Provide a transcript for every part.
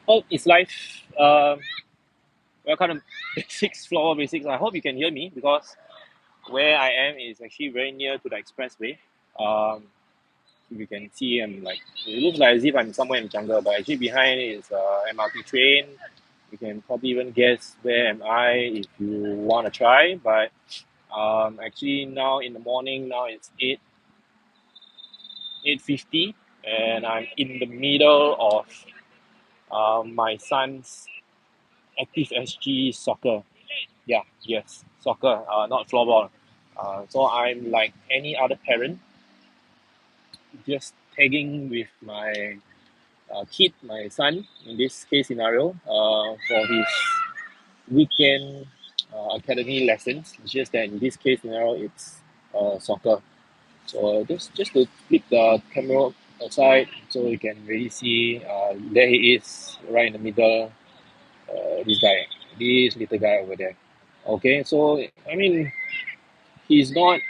Oh, it's live. Welcome to Basics, Floorball Basics. I hope you can hear me because where I am is actually very near to the expressway. If you can see, I'm like, it looks like as if I'm somewhere in the jungle, but actually behind is MRT train. You can probably even guess where am I if you want to try. But actually now in the morning, now it's 8:50, and I'm in the middle of my son's Active SG soccer. Yeah, yes, soccer, not floorball. So I'm like any other parent, just tagging with my kid, my son, in this case scenario, for his weekend academy lessons. It's just that in this case scenario, it's soccer. So just to flip the camera aside so you can really see, there he is, right in the middle. This guy, this little guy over there. Okay, so I mean, he's not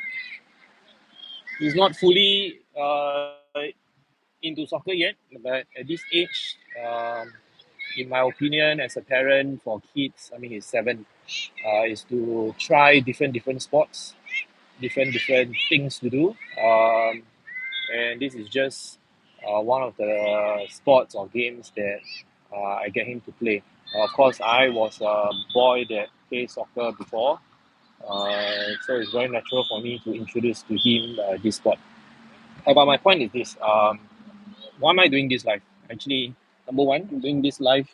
he's not fully into soccer yet, but at this age, in my opinion, as a parent for kids, I mean he's 7, is to try different sports, different things to do, and this is just one of the sports or games that I get him to play. Of course, I was a boy that played soccer before, so it's very natural for me to introduce to him this sport. But my point is this: why am I doing this live? Actually, number one, doing this live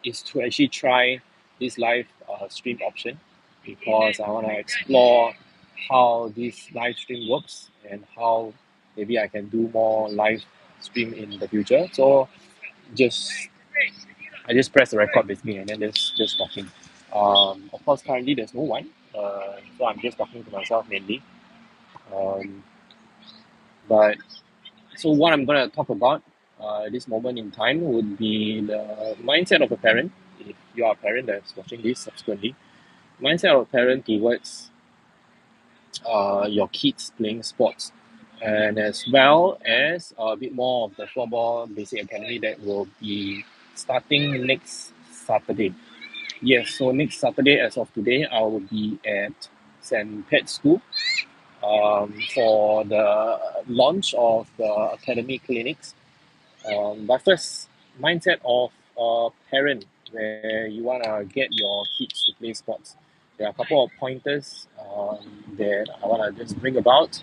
is to actually try this live stream option because I want to explore how this live stream works and how maybe I can do more live stream in the future. So just I just press the record basically and then just talking. Of course, currently there's no one, so I'm just talking to myself mainly. Um, but So what I'm gonna talk about at this moment in time would be the mindset of a parent. If you are a parent that's watching this subsequently, mindset of a parent towards your kids playing sports, and as well as a bit more of the Floorball Basic Academy that will be starting next Saturday. Yes, so next Saturday, as of today, I will be at St. Pet School for the launch of the academy clinics. But first, mindset of a parent where you want to get your kids to play sports. There are a couple of pointers that I want to just bring about,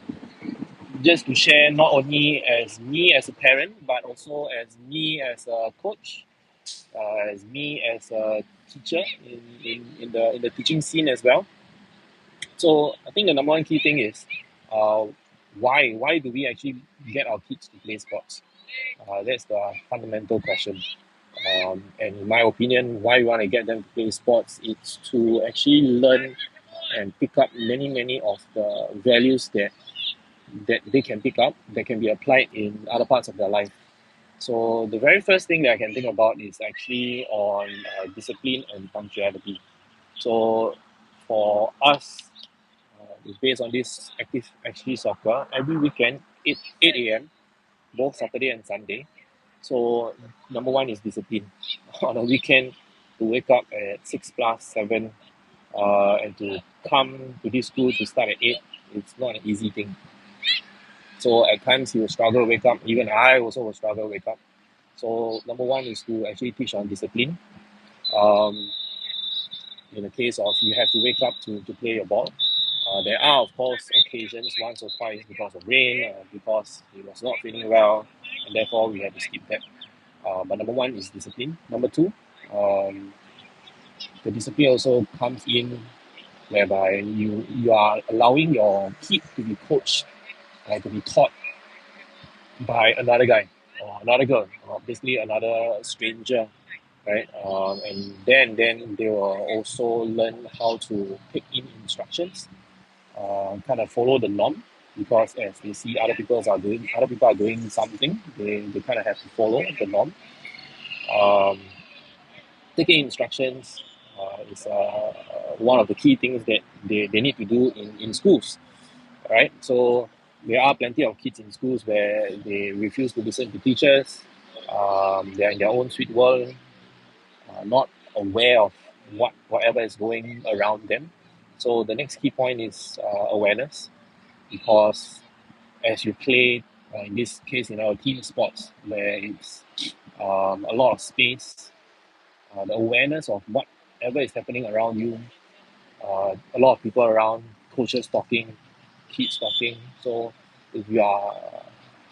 just to share not only as me as a parent, but also as me as a coach, as me as a teacher in the teaching scene as well. So I think the number one key thing is uh, why do we actually get our kids to play sports? That's the fundamental question. And in my opinion, why we want to get them to play sports is to actually learn and pick up many of the values that they can pick up that can be applied in other parts of their life. So the very first thing that I can think about is actually on discipline and punctuality. So for us, it's based on this active actually soccer every weekend, 8 a.m. both Saturday and Sunday. So number one is discipline. On a weekend, to wake up at 6 plus 7, and to come to this school to start at 8, it's not an easy thing. So at times you will struggle to wake up. Even I also will struggle to wake up. So number one is to actually teach on discipline. Um, in the case of you have to wake up to play your ball. There are, of course, occasions, once or twice, because of rain, because he was not feeling well, and therefore we had to skip that. But number one is discipline. Number two, um, the discipline also comes in whereby you are allowing your kid to be coached, to be taught by another guy or another girl, or basically another stranger, right? And then they will also learn how to take in instructions, kind of follow the norm, because as they see other people are doing something, they kind of have to follow the norm. Um, Taking instructions is one of the key things that they need to do in schools, right? So there are plenty of kids in schools where they refuse to listen to teachers, They're in their own sweet world, not aware of whatever is going around them. So the next key point is awareness, because as you play, in this case in our team sports, where it's a lot of space, the awareness of whatever is happening around you, a lot of people around, coaches talking, kids talking. So if you are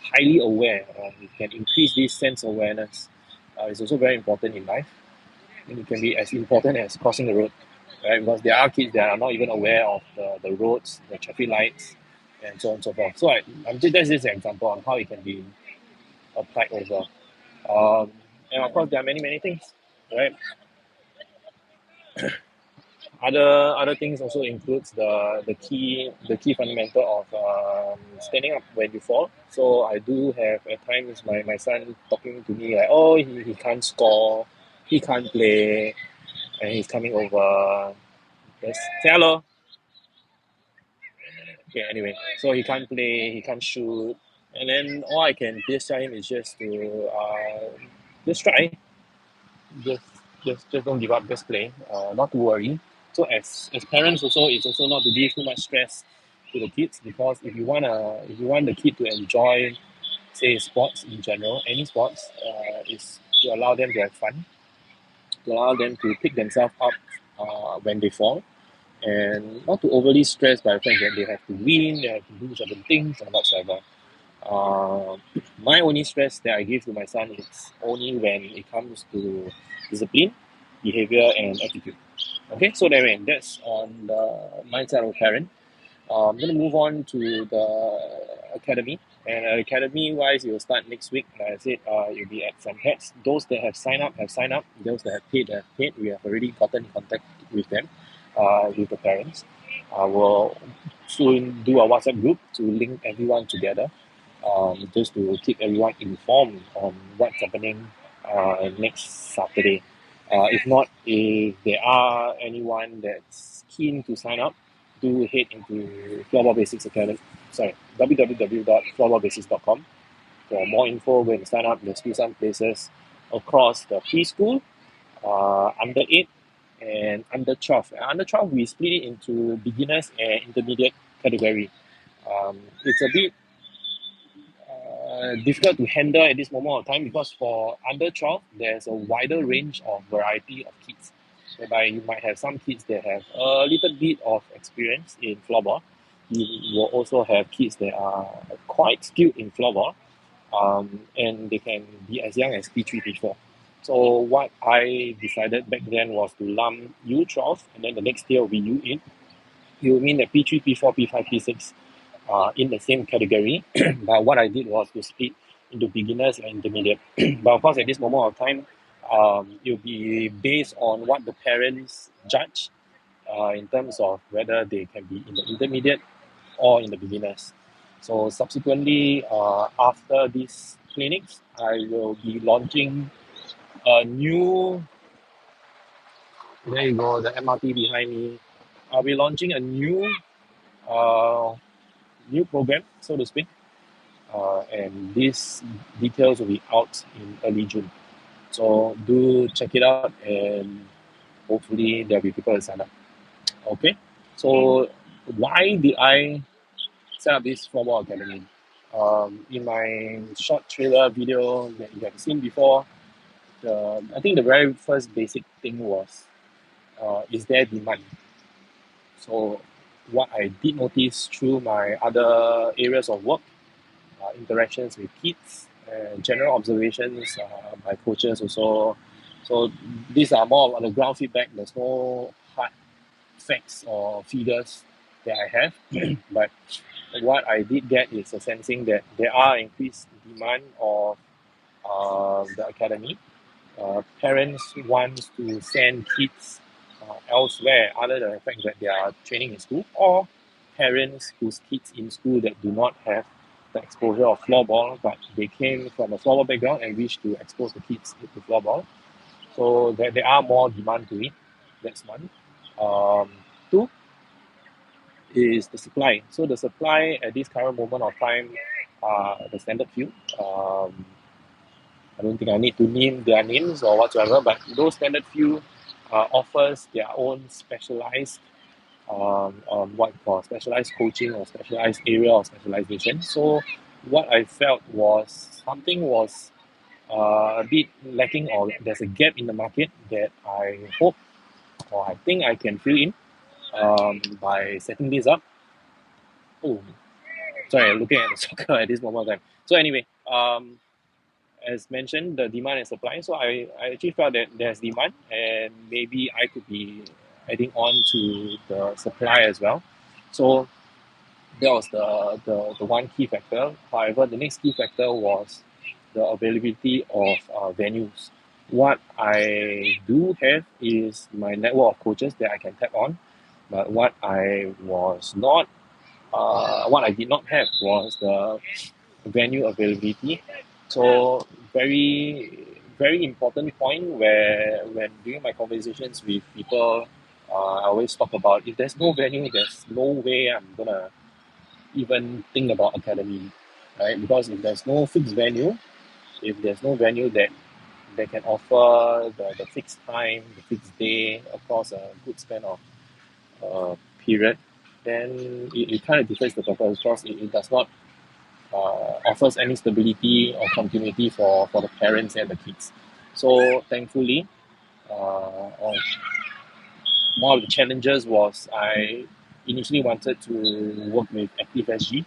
highly aware, you can increase this sense of awareness. It's also very important in life, and it can be as important as crossing the road, right? Because there are kids that are not even aware of the roads, the traffic lights, and so on and so forth. So that's just an example on how it can be applied over. And of course, there are many things, right? Other things also includes the key fundamental of standing up when you fall. So I do have at times my son talking to me like, oh, he can't score, he can't play, and he's coming over. Yes, say hello. Okay, anyway, so he can't play, he can't shoot, and then all I can just tell him is just try, just just don't give up, just play, not to worry. So as parents also, it's also not to give too much stress to the kids, because if you want the kid to enjoy, say, sports in general, any sports, is to allow them to have fun, to allow them to pick themselves up when they fall, and not to overly stress by the fact that they have to win, they have to do certain things and whatsoever. Uh, my only stress that I give to my son is only when it comes to discipline, behavior, and attitude. Okay, so that's on the mindset of a parent. I'm going to move on to the academy. And academy wise, it will start next week. Like I said, it'll be at St. Pat's. Those that have signed up have signed up. Those that have paid have paid. We have already gotten in contact with them, with the parents. We'll soon do a WhatsApp group to link everyone together, just to keep everyone informed on what's happening next Saturday. If not, if there are anyone that's keen to sign up, do head into Floorball Basics Academy. Sorry, www.floorballbasics.com for more info. Go and sign up. There's still some places across the preschool, under 8, and under 12. Under 12, we split it into beginners and intermediate category. It's a bit difficult to handle at this moment of time, because for under 12, there's a wider range of variety of kids, whereby you might have some kids that have a little bit of experience in floorball. You will also have kids that are quite skilled in floorball, and they can be as young as P3, P4. So what I decided back then was to lump U12, and then the next year will be U8. It will mean that P3, P4, P5, P6 in the same category. But what I did was to split into beginners and intermediate. But of course, at this moment of time, it will be based on what the parents judge, in terms of whether they can be in the intermediate or in the beginners. So subsequently, after these clinics, I will be launching a new. There you go, the MRT behind me. I'll be launching a uh, new program, so to speak, and these details will be out in early June. So do check it out, and hopefully there'll be people to sign up. Okay, so why did I set up this Floorball Academy? In my short trailer video that you have seen before, I think the very first basic thing was, is there demand? So what I did notice through my other areas of work, interactions with kids, and general observations by coaches also. So these are more on the ground feedback. There's no hard facts or figures that I have, but what I did get is a sensing that there are increased demand of the academy. Parents want to send kids elsewhere other than the fact that they are training in school, or parents whose kids in school that do not have the exposure of floorball, but they came from a floorball background and wish to expose the kids to floorball. So there are more demand to it. That's one. Two is the supply. So the supply at this current moment of time, the standard field. I don't think I need to name their names or whatsoever, but those standard few offers their own specialized what you call specialized coaching or specialized area or specialization. So what I felt was something was a bit lacking, or there's a gap in the market that I hope or I think I can fill in by setting this up. Oh, sorry, I'm looking at the soccer at this moment of time. So anyway, as mentioned, the demand and supply. So I actually felt that there's demand and maybe I could be adding on to the supply as well. So that was the one key factor. However, the next key factor was the availability of venues. What I do have is my network of coaches that I can tap on, but what I did not have was the venue availability. So very important point where when during my conversations with people, I always talk about if there's no venue, there's no way I'm gonna even think about academy, right? Because if there's no fixed venue, if there's no venue that can offer the fixed time, the fixed day across a good span of period, then it kind of defeats the purpose because it does not offers any stability or continuity for the parents and the kids. So thankfully, one of the challenges was I initially wanted to work with ActiveSG.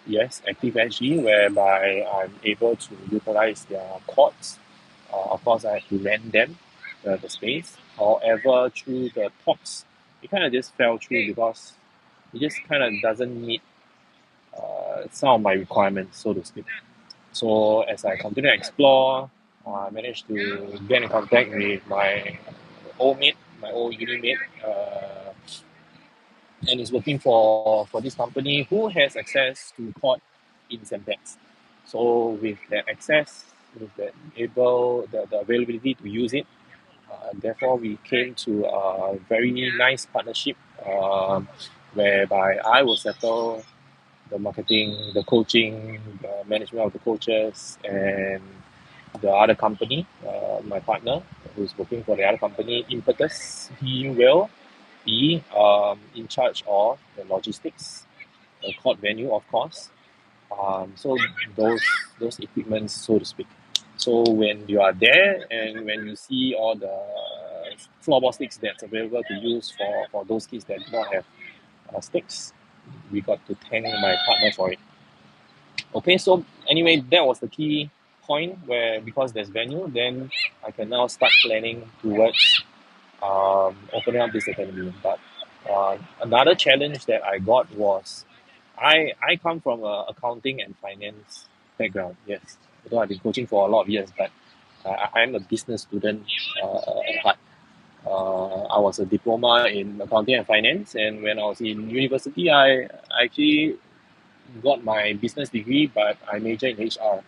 Yes, ActiveSG, whereby I'm able to utilize their courts. Of course, I have to rent them the space. However, through the talks, it kind of just fell through because it just kind of doesn't meet some of my requirements, so to speak. So as I continue to explore, I managed to get in contact with my old mate, my old uni mate, and is working for this company who has access to court in St. Pat's. So with that access, with the availability to use it, therefore we came to a very nice partnership whereby I will settle the marketing, the coaching, the management of the coaches, and the other company, my partner who's working for the other company, Impetus, he will be in charge of the logistics, the court venue, of course. So those equipments, so to speak. So when you are there and when you see all the floorball sticks that's available to use for those kids that do not have sticks, we got to thank my partner for it. Okay, so anyway, that was the key point where because there's venue, then I can now start planning towards opening up this academy. But another challenge that I got was I come from a accounting and finance background. Yes, although I've been coaching for a lot of years, but I'm a business student at heart. I was a diploma in accounting and finance, and when I was in university, I actually got my business degree, but I major in HR.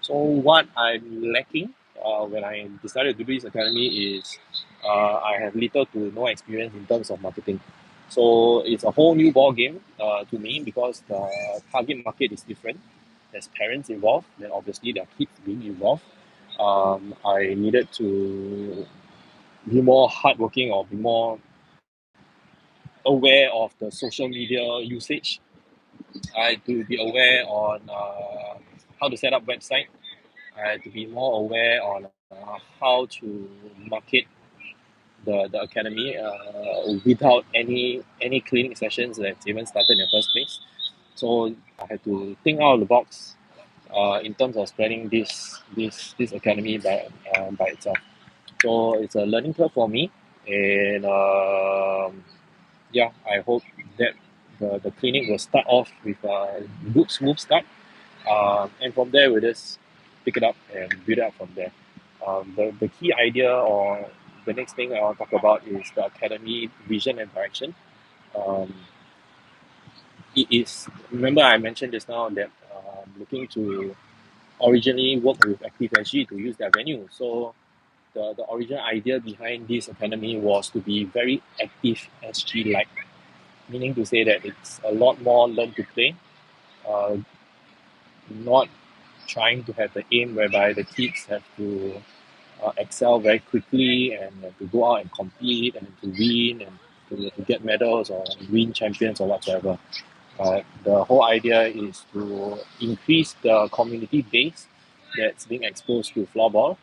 So what I'm lacking when I decided to do this academy is I have little to no experience in terms of marketing. So it's a whole new ball game to me because the target market is different. There's parents involved, then obviously there are kids being involved. I needed to be more hardworking or be more aware of the social media usage. I had to be aware on how to set up website. I had to be more aware on how to market the academy without any clinic sessions that's even started in the first place. So I had to think out of the box in terms of spreading this academy by itself. So it's a learning curve for me, and yeah, I hope that the clinic will start off with a good smooth start, and from there we'll just pick it up and build it up from there. The key idea or the next thing I want to talk about is the academy vision and direction. Um, it is, remember I mentioned just now that looking to originally work with ActiveSG to use their venue. So the original idea behind this academy was to be very active SG like, meaning to say that it's a lot more learn to play, not trying to have the aim whereby the kids have to excel very quickly and to go out and compete and to win and to get medals or win champions or whatsoever. The whole idea is to increase the community base that's being exposed to floorball,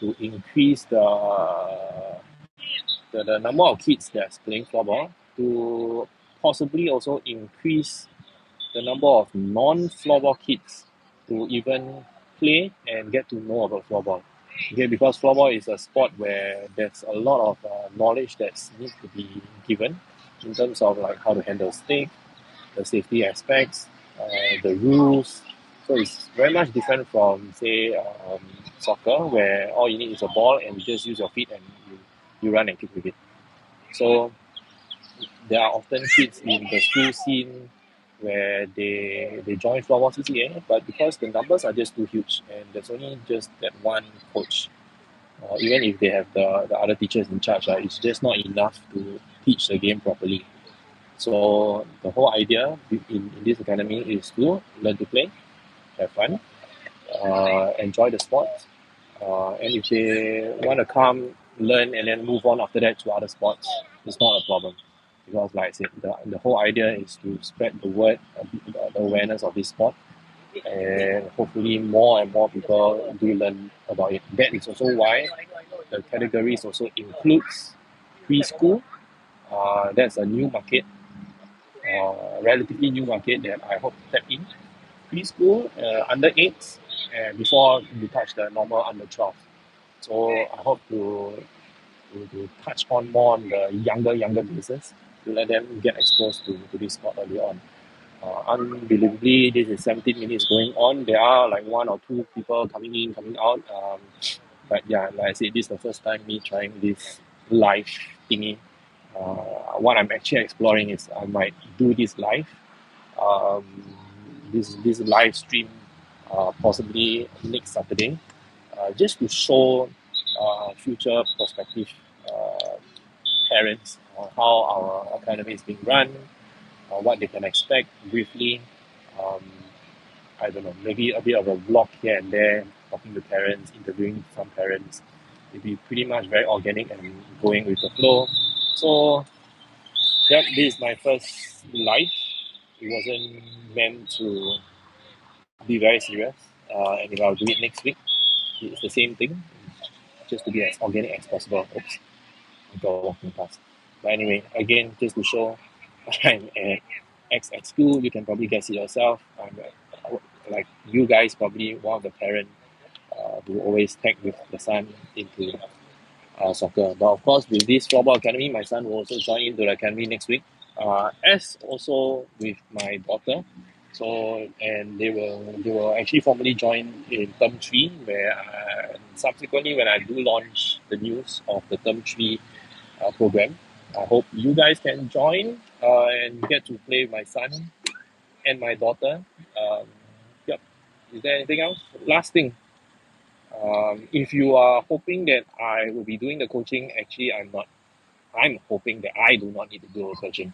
to increase the number of kids that's playing floorball, to possibly also increase the number of non-floorball kids to even play and get to know about floorball. Okay, because floorball is a sport where there's a lot of knowledge that needs to be given in terms of like how to handle stick, the safety aspects, the rules. So it's very much different from say soccer where all you need is a ball and you just use your feet and you run and kick with it. So there are often kids in the school scene where they join floorball CCA, but because the numbers are just too huge and there's only just that one coach, even if they have the other teachers in charge, it's just not enough to teach the game properly. So the whole idea in this academy is to learn to play, have fun, enjoy the sport, and if they want to come, learn, and then move on after that to other sports, it's not a problem. Because like I said, the whole idea is to spread the word, the awareness of this sport, and hopefully more and more people do learn about it. That is also why the categories also includes preschool. That's a new market, relatively new market that I hope to tap in. Preschool, under 8, and before we touch the normal under 12. So I hope to touch on more on the younger bases to let them get exposed to this sport early on. Unbelievably, this is 17 minutes going on. There are like one or two people coming in, coming out. But yeah, like I said, this is the first time me trying this live thingy. What I'm actually exploring is I might do this live, um, this live stream, possibly next Saturday, just to show future prospective uh, parents on how our academy is being run, what they can expect briefly. Um, I don't know, maybe a bit of a vlog here and there, talking to parents, interviewing some parents. It'd be pretty much very organic and going with the flow. So, yeah, this is my first live. It wasn't meant to be very serious. And if I'll do it next week, it's the same thing, just to be as organic as possible. Oops, people walking past. But anyway, again, just to show I'm at XX school, you can probably guess it yourself. I'm like you guys, probably one of the parents who always tag with the son into soccer. But of course, with this floorball academy, my son will also join into the academy next week, as also with my daughter. So and they will actually formally join in term 3, where subsequently when I do launch the news of the term 3 program, I hope you guys can join and get to play with my son and my daughter. Um, yep. Is there anything else? Last thing, if you are hoping that I will be doing the coaching, actually I'm not. I'm hoping that I do not need to do coaching.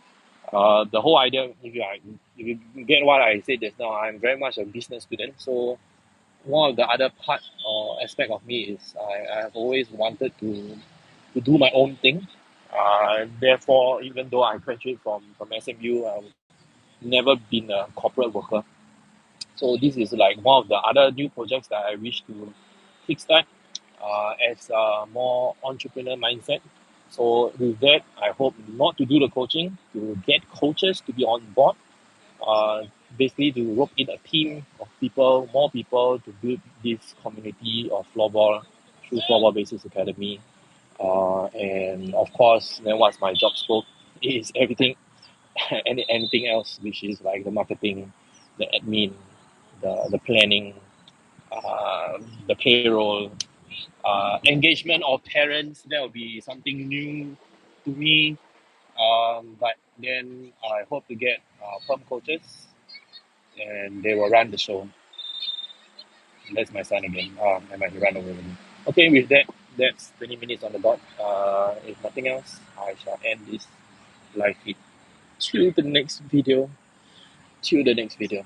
The whole idea, if you get what I said just now, I'm very much a business student. So one of the other part or aspect of me is I have always wanted to do my own thing. Therefore, even though I graduated from SMU, I've never been a corporate worker. So this is like one of the other new projects that I wish to kickstart as a more entrepreneur mindset. So with that, I hope not to do the coaching, to get coaches to be on board, uh, basically to rope in a team of people, more people to build this community of floorball through Floorball Basics Academy. And of course, then what's my job scope is everything, anything else, which is like the marketing, the admin, the planning, the payroll, engagement of parents. That will be something new to me. But then I hope to get perm coaches, and they will run the show. That's my son again. I might run away with him. Okay, with that, that's 20 minutes on the dot. If nothing else, I shall end this live feed. Till the next video. Till the next video.